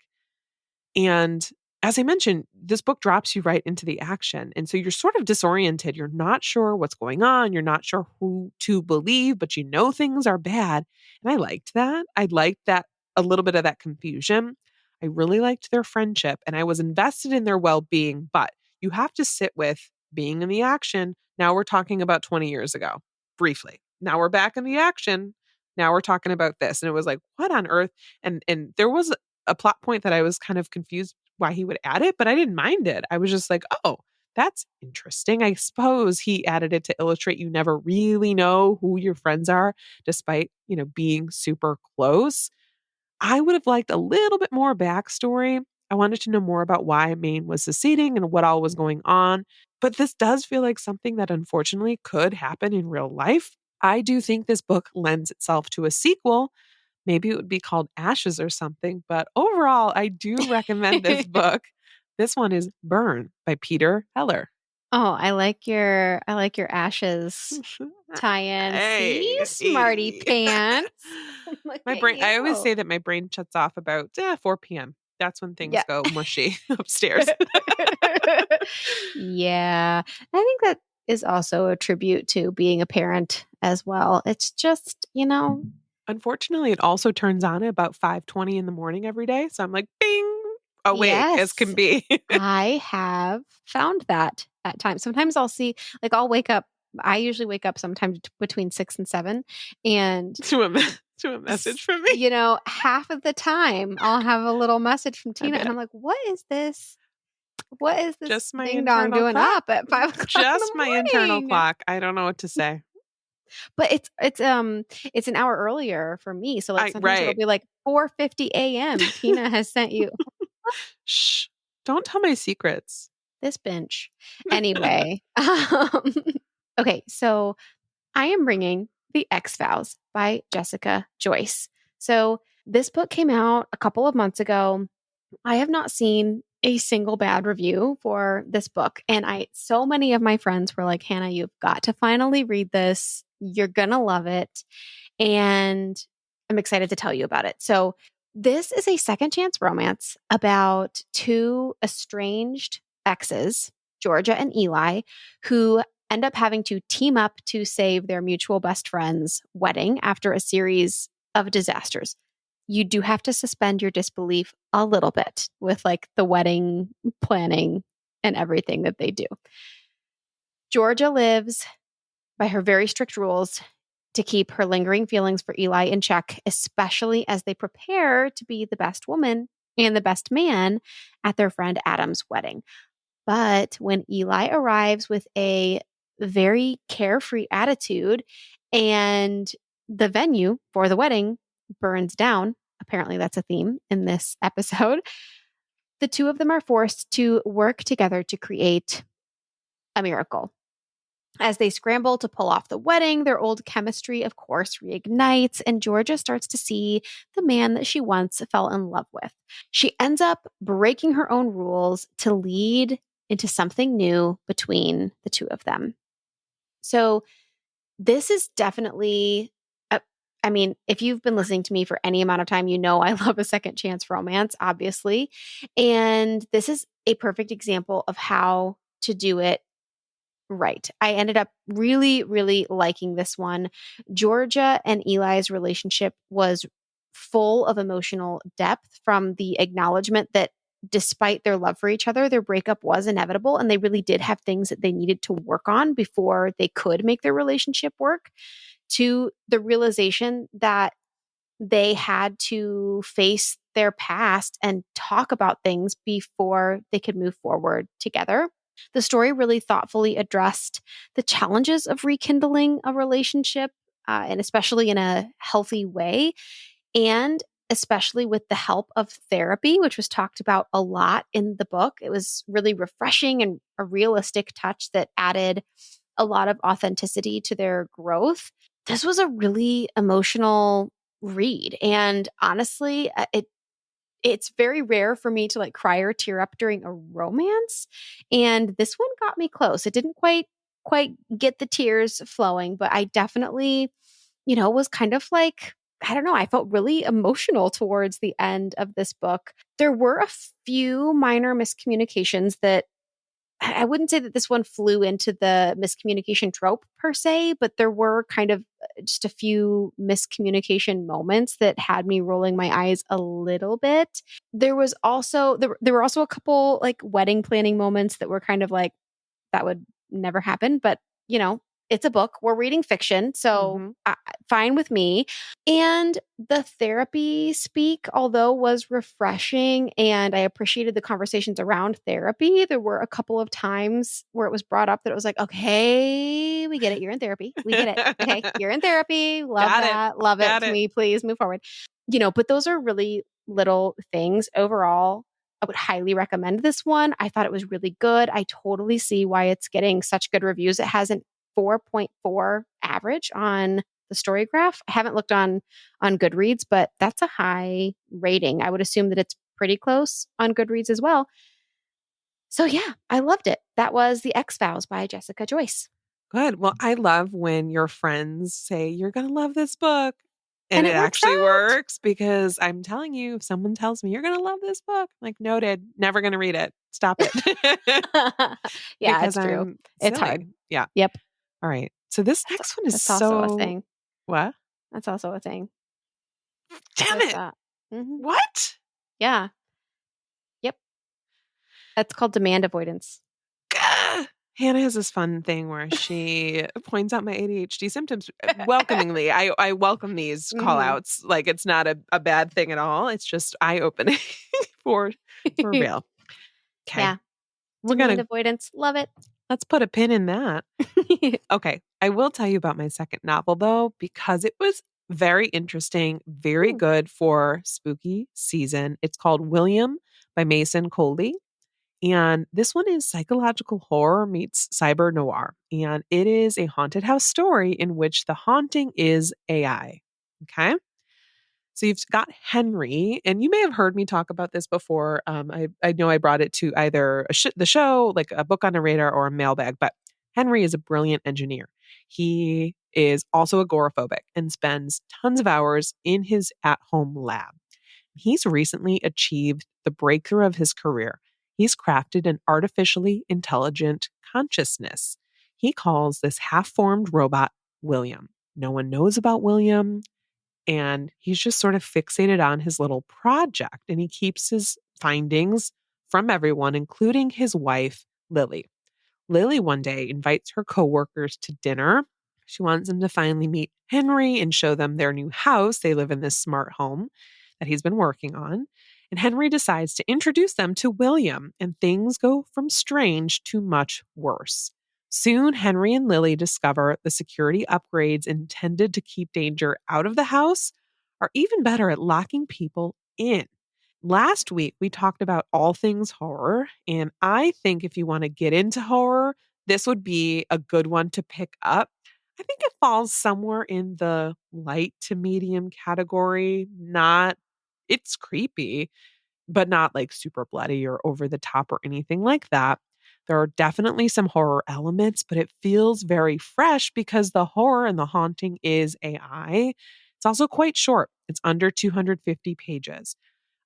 And as I mentioned, this book drops you right into the action. And so you're sort of disoriented. You're not sure what's going on. You're not sure who to believe, but you know things are bad. And I liked that. I liked that a little bit of that confusion. I really liked their friendship and I was invested in their well being. But you have to sit with being in the action. Now we're talking about 20 years ago, briefly. Now we're back in the action. Now we're talking about this. And it was like, what on earth? And there was a plot point that I was kind of confused why he would add it, but I didn't mind it. I was just like, oh, that's interesting. I suppose he added it to illustrate you never really know who your friends are, despite, being super close. I would have liked a little bit more backstory. I wanted to know more about why Maine was seceding and what all was going on. But this does feel like something that unfortunately could happen in real life. I do think this book lends itself to a sequel. Maybe it would be called Ashes or something, but overall, I do recommend this book. This one is Burn by Peter Heller. Oh, I like your Ashes tie-in. See, Hey, smarty hey. pants. Look My at brain, I always you. say that my brain shuts off about 4 p.m. That's when things Yeah. go mushy upstairs. Yeah. I think that is also a tribute to being a parent as well. It's just, Unfortunately, it also turns on at about 5:20 in the morning every day. So I'm like, bing, awake as can yes, be. I have found that at times. Sometimes I'll wake up. I usually wake up sometime between 6 and 7. And, to a message from me. half of the time I'll have a little message from I Tina and bet. I'm like, what is this? What is this Just my ding dong internal doing clock. up at 5 o'clock in Just the my internal morning? clock. I don't know what to say. But it's an hour earlier for me. So like sometimes it'll Right. be like 4:50 a.m. Tina has sent you Shh. Don't tell my secrets. this bench. Anyway, okay, so I am bringing The X-Files by Jessica Joyce. So this book came out a couple of months ago. I have not seen a single bad review for this book. And so many of my friends were like, Hannah, you've got to finally read this. You're going to love it. And I'm excited to tell you about it. So this is a second chance romance about two estranged exes, Georgia and Eli, who end up having to team up to save their mutual best friend's wedding after a series of disasters. You do have to suspend your disbelief a little bit with like the wedding planning and everything that they do. Georgia lives by her very strict rules to keep her lingering feelings for Eli in check, especially as they prepare to be the best woman and the best man at their friend Adam's wedding. But when Eli arrives with a very carefree attitude and the venue for the wedding burns down, apparently that's a theme in this episode, the two of them are forced to work together to create a miracle. As they scramble to pull off the wedding, their old chemistry, of course, reignites, and Georgia starts to see the man that she once fell in love with. She ends up breaking her own rules to lead into something new between the two of them. So, this is definitely, I mean, if you've been listening to me for any amount of time, you know I love a second chance romance, obviously. And this is a perfect example of how to do it right. I ended up really, really liking this one. Georgia and Eli's relationship was full of emotional depth from the acknowledgement that despite their love for each other, their breakup was inevitable and they really did have things that they needed to work on before they could make their relationship work, to the realization that they had to face their past and talk about things before they could move forward together. The story really thoughtfully addressed the challenges of rekindling a relationship, and especially in a healthy way, and especially with the help of therapy, which was talked about a lot in the book. It was really refreshing and a realistic touch that added a lot of authenticity to their growth. This was a really emotional read. And honestly, it's very rare for me to like cry or tear up during a romance. And this one got me close. It didn't quite quite get the tears flowing, but I definitely, was kind of like, I don't know, I felt really emotional towards the end of this book. There were a few minor miscommunications that I wouldn't say that this one flew into the miscommunication trope per se, but there were kind of just a few miscommunication moments that had me rolling my eyes a little bit. There were also a couple like wedding planning moments that were kind of like that would never happen, but it's a book. We're reading fiction, so Mhm. fine with me. And the therapy speak, although was refreshing and I appreciated the conversations around therapy, there were a couple of times where it was brought up that it was like, okay, we get it. You're in therapy. We get it. Okay. You're in therapy. Love Got it. that. Love it. Got Can it. we please move forward? But those are really little things. Overall, I would highly recommend this one. I thought it was really good. I totally see why it's getting such good reviews. It has an 4.4 average on the story graph. I haven't looked on Goodreads, but that's a high rating. I would assume that it's pretty close on Goodreads as well. So yeah, I loved it. That was The X-Files by Jessica Joyce. Good. Well, I love when your friends say, you're going to love this book. And And it it works actually out. works because I'm telling you, if someone tells me you're going to love this book, I'm like, noted, never going to read it. Stop it. Yeah, Because it's true. I'm It's hard. silly. Yeah. Yep. All right. So this That's next one is that's also a so, thing. what? That's also a thing Damn with it. that. What? Yeah. Yep. That's called demand avoidance. Gah! Hannah has this fun thing where she points out my ADHD symptoms welcomingly. I welcome these call hmm outs. Like it's not a bad thing at all. It's just eye opening for for real. Okay. Yeah. We're Demand gonna avoidance. Love it. let's put a pin in that. Okay. I will tell you about my second novel though, because it was very interesting, very Ooh. good for spooky season. It's called William by Mason Coley. And this one is psychological horror meets cyber noir. And it is a haunted house story in which the haunting is AI. Okay. So you've got Henry, and you may have heard me talk about this before. I know I brought it to either the show, like a book on a radar, or a mailbag, but Henry is a brilliant engineer. He is also agoraphobic and spends tons of hours in his at home lab. He's recently achieved the breakthrough of his career. He's crafted an artificially intelligent consciousness. He calls this half formed robot William. No one knows about William, and he's just sort of fixated on his little project, and he keeps his findings from everyone, including his wife, Lily. Lily one day invites her coworkers to dinner. She wants them to finally meet Henry and show them their new house. They live in this smart home that he's been working on. And Henry decides to introduce them to William, and things go from strange to much worse. Soon, Henry and Lily discover the security upgrades intended to keep danger out of the house are even better at locking people in. Last week, we talked about all things horror, and I think if you want to get into horror, this would be a good one to pick up. I think it falls somewhere in the light to medium category. Not, it's creepy, but not like super bloody or over the top or anything like that. There are definitely some horror elements, but it feels very fresh because the horror and the haunting is AI. It's also quite short, it's under 250 pages.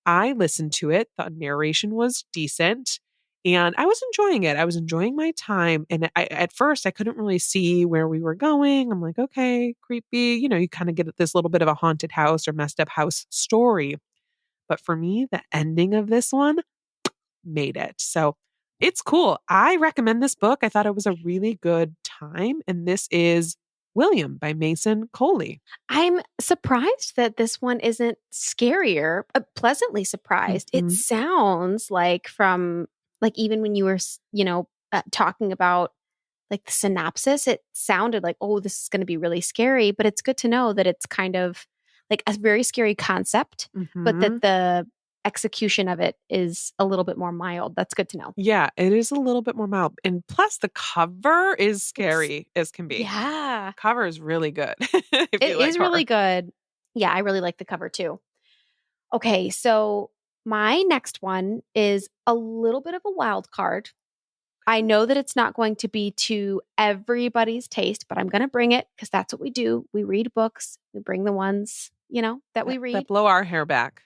I listened to it. The narration was decent and I was enjoying it. I was enjoying my time. And at first, I couldn't really see where we were going. I'm like, okay, creepy. You kind of get this little bit of a haunted house or messed up house story. But for me, the ending of this one made it. So it's cool. I recommend this book. I thought it was a really good time. And this is William by Mason Coley. I'm surprised that this one isn't scarier, pleasantly surprised. It Mhm. sounds like from like even when you were, talking about like the synopsis, it sounded like, oh, this is going to be really scary, but it's good to know that it's kind of like a very scary concept, but that Mhm. the execution of it is a little bit more mild. That's good to know. Yeah, it is a little bit more mild. And plus, the cover is It's scary as can be. yeah, Cover is really good if it you like is really horror. good. Yeah, I really like the cover too. Okay, so my next one is a little bit of a wild card. I know that it's not going to be to everybody's taste, but I'm going to bring it because that's what we do. We read books, we bring the ones, that we that read. blow our hair back.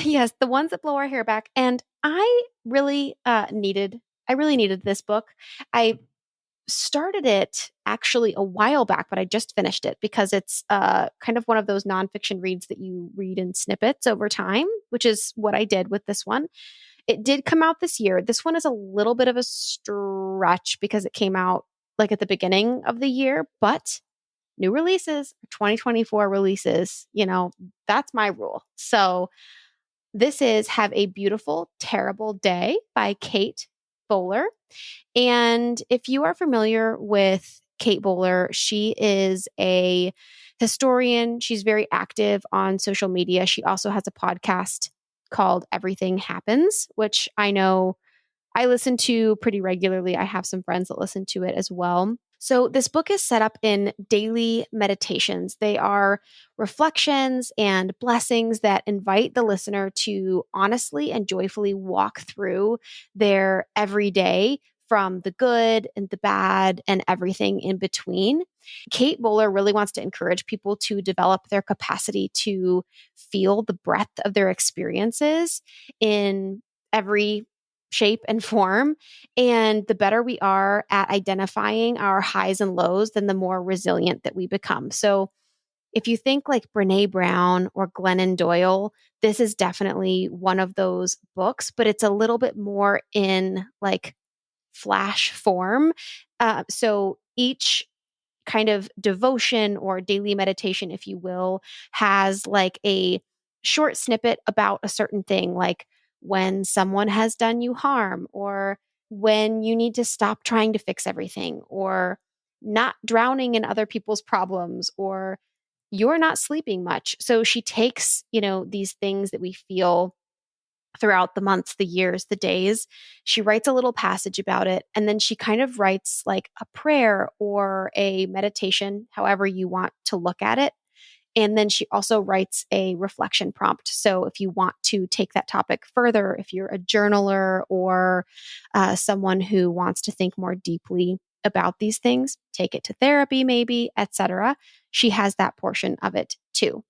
Yes, the ones that blow our hair back. And I really needed this book. I started it actually a while back, but I just finished it because it's kind of one of those nonfiction reads that you read in snippets over time, which is what I did with this one. It did come out this year. This one is a little bit of a stretch because it came out like at the beginning of the year, but new releases, 2024 releases, that's my rule. So this is Have a Beautiful, Terrible Day by Kate Bowler. And if you are familiar with Kate Bowler, she is a historian. She's very active on social media. She also has a podcast called Everything Happens, which I know I listen to pretty regularly. I have some friends that listen to it as well. So, this book is set up in daily meditations. They are reflections and blessings that invite the listener to honestly and joyfully walk through their everyday from the good and the bad and everything in between. Kate Bowler really wants to encourage people to develop their capacity to feel the breadth of their experiences in every shape and form. And the better we are at identifying our highs and lows, then the more resilient that we become. So if you think like Brene Brown or Glennon Doyle, this is definitely one of those books, but it's a little bit more in like flash form. So each kind of devotion or daily meditation, if you will, has like a short snippet about a certain thing, like when someone has done you harm, or when you need to stop trying to fix everything, or not drowning in other people's problems, or you're not sleeping much. So she takes, these things that we feel throughout the months, the years, the days. She writes a little passage about it. And then she kind of writes like a prayer or a meditation, however you want to look at it. And then she also writes a reflection prompt. So if you want to take that topic further, if you're a journaler or someone who wants to think more deeply about these things, take it to therapy, maybe, etc. She has that portion of it too.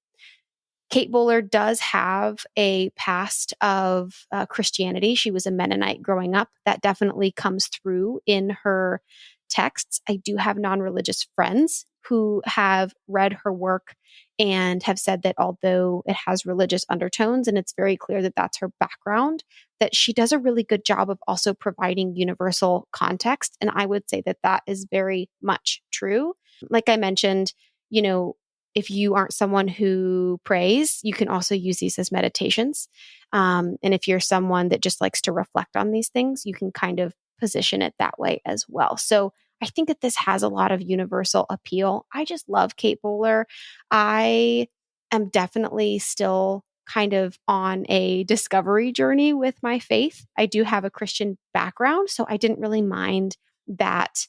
Kate Bowler does have a past of Christianity. She was a Mennonite growing up. That definitely comes through in her texts. I do have non religious friends who have read her work and have said that although it has religious undertones and it's very clear that that's her background, that she does a really good job of also providing universal context. And I would say that that is very much true. Like I mentioned, if you aren't someone who prays, you can also use these as meditations. And if you're someone that just likes to reflect on these things, you can kind of position it that way as well. So I think that this has a lot of universal appeal. I just love Kate Bowler. I am definitely still kind of on a discovery journey with my faith. I do have a Christian background, so I didn't really mind that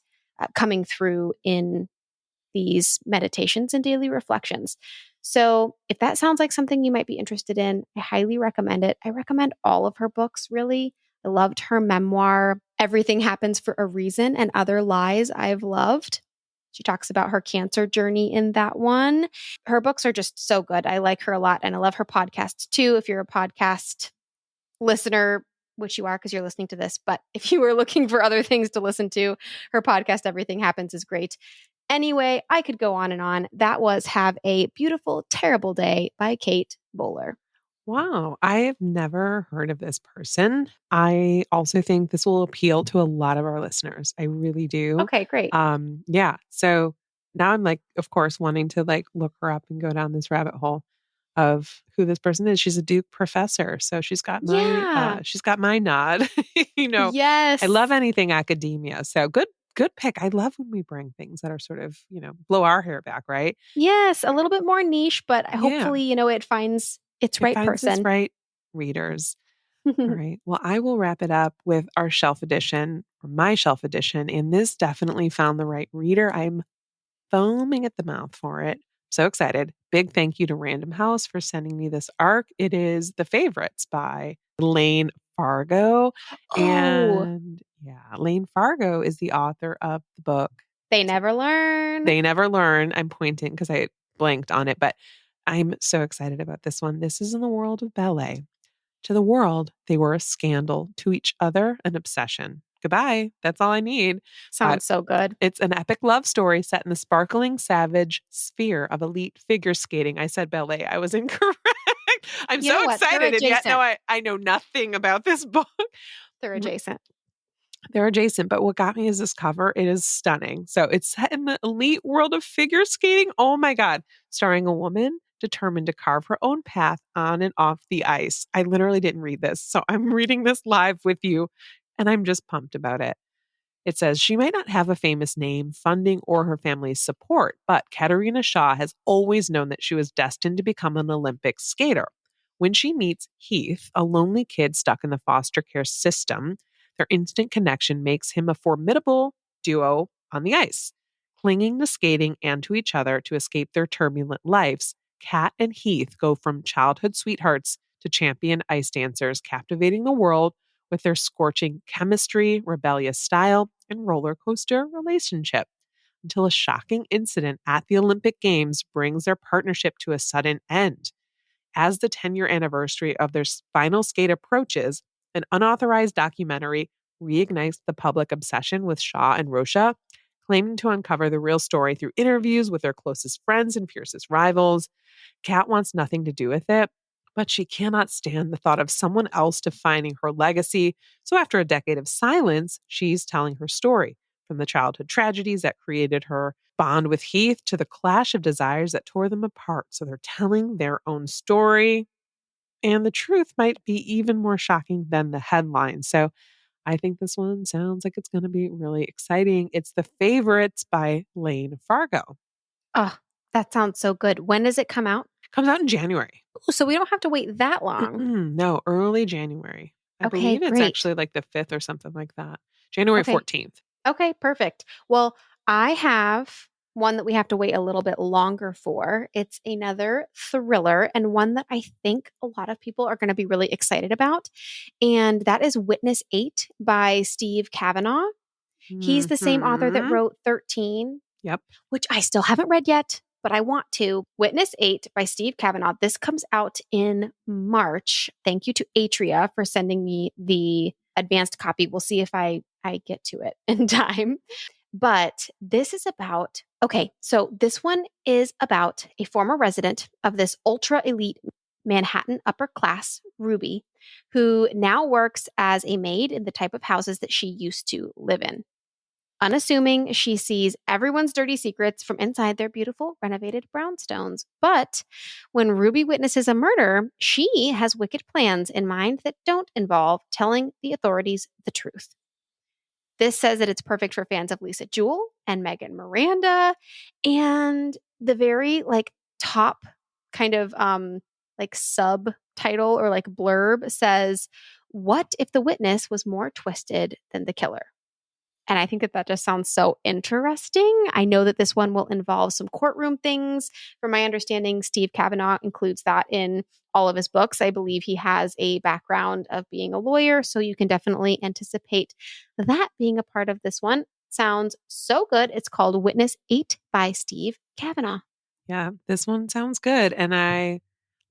coming through in these meditations and daily reflections. So, if that sounds like something you might be interested in, I highly recommend it. I recommend all of her books, really. I loved her memoir, Everything Happens for a Reason and Other Lies I've Loved. She talks about her cancer journey in that one. Her books are just so good. I like her a lot. And I love her podcast too. If you're a podcast listener, which you are because you're listening to this, but if you were looking for other things to listen to, her podcast, Everything Happens, is great. Anyway, I could go on and on. That was Have a Beautiful, Terrible Day by Kate Bowler. Wow, I have never heard of this person. I also think this will appeal to a lot of our listeners. I really do. Okay, great. Yeah. So now I'm like, of course, wanting to like look her up and go down this rabbit hole of who this person is. She's a Duke professor, so Yeah. she's got my nod. you know, I love Yes. anything academia. So good pick. I love when we bring things that are sort of, blow our hair back, right? Yes. A little bit more niche, but Yeah. hopefully, it finds its It right finds its person. right readers. All right. Well, I will wrap it up with our shelf edition or my shelf edition. And this definitely found the right reader. I'm foaming at the mouth for it. So excited. Big thank you to Random House for sending me this arc. It is The Favorites by Elaine Fargo. Oh, And Yeah. Lane Fargo is the author of the book They Never Learn. They Never Learn. I'm pointing because I blanked on it, but I'm so excited about this one. This is in the world of ballet. To the world, they were a scandal. To each other, an obsession. Goodbye. That's all I need. Sounds so good. It's an epic love story set in the sparkling, savage sphere of elite figure skating. I said ballet. I was incorrect. I'm You know so what? They're excited, and yet adjacent. now I know nothing about this book. They're adjacent. They're adjacent, but what got me is this cover. It is stunning. So it's set in the elite world of figure skating. Oh my God. Starring a woman determined to carve her own path on and off the ice. I literally didn't read this. So I'm reading this live with you, and I'm just pumped about it. It says she might not have a famous name, funding, or her family's support, but Katerina Shaw has always known that she was destined to become an Olympic skater. When she meets Heath, a lonely kid stuck in the foster care system, their instant connection makes him a formidable duo on the ice. Clinging to skating and to each other to escape their turbulent lives, Kat and Heath go from childhood sweethearts to champion ice dancers, captivating the world with their scorching chemistry, rebellious style, and roller coaster relationship. Until a shocking incident at the Olympic Games brings their partnership to a sudden end. As the 10-year anniversary of their final skate approaches, an unauthorized documentary reignites the public obsession with Shaw and Rocha, claiming to uncover the real story through interviews with their closest friends and fiercest rivals. Kat wants nothing to do with it, but she cannot stand the thought of someone else defining her legacy. So after a decade of silence, she's telling her story, from the childhood tragedies that created her bond with Heath to the clash of desires that tore them apart. So they're telling their own story. And the truth might be even more shocking than the headline. So I think this one sounds like it's going to be really exciting. It's The Favorites by Lane Fargo. Oh, that sounds so good. When does it come out? Comes out in January. Ooh, so we don't have to wait that long. No, early January. I Okay, believe it's great. actually like the 5th or something like that. January Okay. 14th. Okay, perfect. Well, I have one that we have to wait a little bit longer for. It's another thriller and one that I think a lot of people are going to be really excited about. And that is Witness 8 by Steve Kavanaugh. He's the same author that Mhm. wrote 13, Yep. which I still haven't read yet, but I want to. Witness 8 by Steve Kavanaugh. This comes out in March. Thank you to Atria for sending me the advanced copy. We'll see if I get to it in time. But this is about, okay, so this one is about a former resident of this ultra elite Manhattan upper class, Ruby, who now works as a maid in the type of houses that she used to live in. Unassuming, she sees everyone's dirty secrets from inside their beautiful renovated brownstones. But when Ruby witnesses a murder, she has wicked plans in mind that don't involve telling the authorities the truth. This says that it's perfect for fans of Lisa Jewell and Megan Miranda. And the very top kind of like subtitle or like blurb says, "What if the witness was more twisted than the killer?" And I think that that just sounds so interesting. I know that this one will involve some courtroom things. From my understanding, Steve Kavanaugh includes that in all of his books. I believe he has a background of being a lawyer, so you can definitely anticipate that being a part of this one. Sounds so good. It's called Witness 8 by Steve Kavanaugh. Yeah, this one sounds good. And I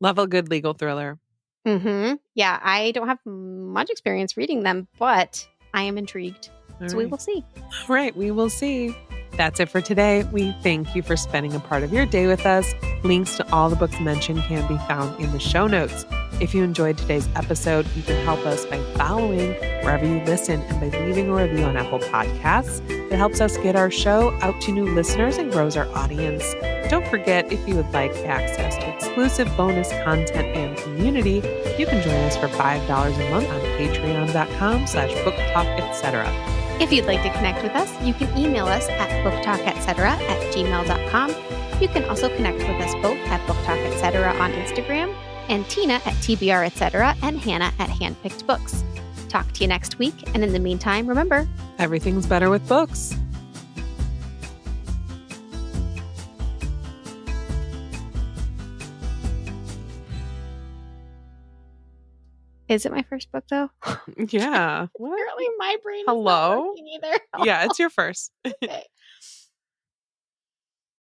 love a good legal thriller. Yeah, I don't have much experience reading them, but I am intrigued. So we will see. All right, we will see. That's it for today. We thank you for spending a part of your day with us. Links to all the books mentioned can be found in the show notes. If you enjoyed today's episode, you can help us by following wherever you listen and by leaving a review on Apple Podcasts. It helps us get our show out to new listeners and grows our audience. Don't forget, if you would like access to exclusive bonus content and community, you can join us for $5 a month on patreon.com/booktalk, etc. If you'd like to connect with us, you can email us at booktalketcetera@gmail.com. You can also connect with us both at booktalketcetera on Instagram, and Tina at TBR, and Hannah at Handpicked Books. Talk to you next week, and in the meantime, remember, everything's better with books. Is it my first book though? Yeah. What? Apparently my brain is Hello? not working either. Yeah, it's your first. Okay.